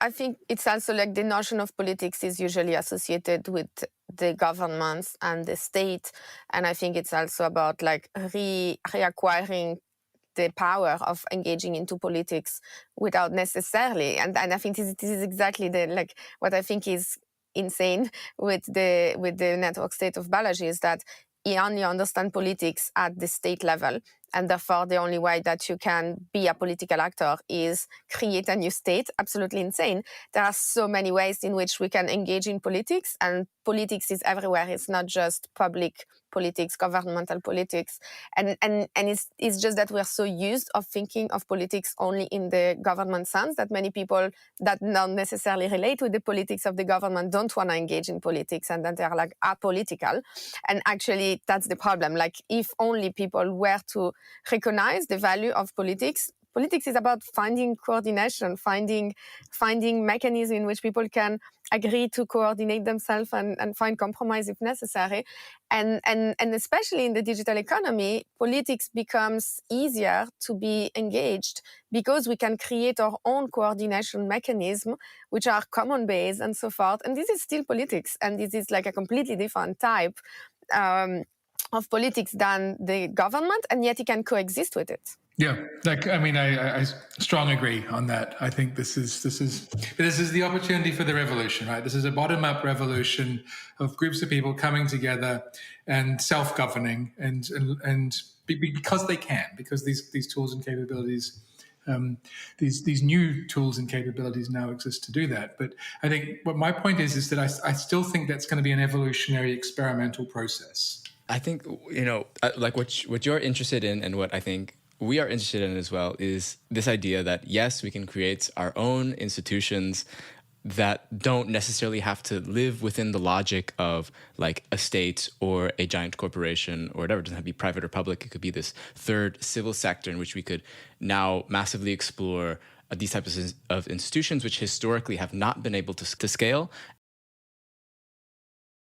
I think it's also like the notion of politics is usually associated with the governments and the state. And I think it's also about like reacquiring the power of engaging into politics without necessarily. And I think this is exactly the like what I think is insane with the network state of Balaji is that he only understands politics at the state level. And therefore, the only way that you can be a political actor is create a new state. Absolutely insane. There are so many ways in which we can engage in politics, and politics is everywhere. It's not just public politics, governmental politics. And it's just that we're so used of thinking of politics only in the government sense that many people that don't necessarily relate with the politics of the government don't want to engage in politics, and then they're like apolitical. And actually, that's the problem. Like, if only people were to recognize the value of politics. Politics is about finding coordination, finding mechanisms in which people can agree to coordinate themselves and find compromise if necessary. And especially in the digital economy, politics becomes easier to be engaged because we can create our own coordination mechanism, which are common based and so forth. And this is still politics. And this is like a completely different type of politics than the government, and yet it can coexist with it. Yeah, like I mean, I strongly agree on that. I think this is the opportunity for the revolution, right? This is a bottom-up revolution of groups of people coming together and self-governing, and because they can, because these tools and capabilities, these new tools and capabilities now exist to do that. But I think what my point is that I still think that's going to be an evolutionary experimental process. I think, like what you're interested in and what I think we are interested in as well is this idea that, yes, we can create our own institutions that don't necessarily have to live within the logic of like a state or a giant corporation or whatever. It doesn't have to be private or public. It could be this third civil sector in which we could now massively explore these types of institutions which historically have not been able to scale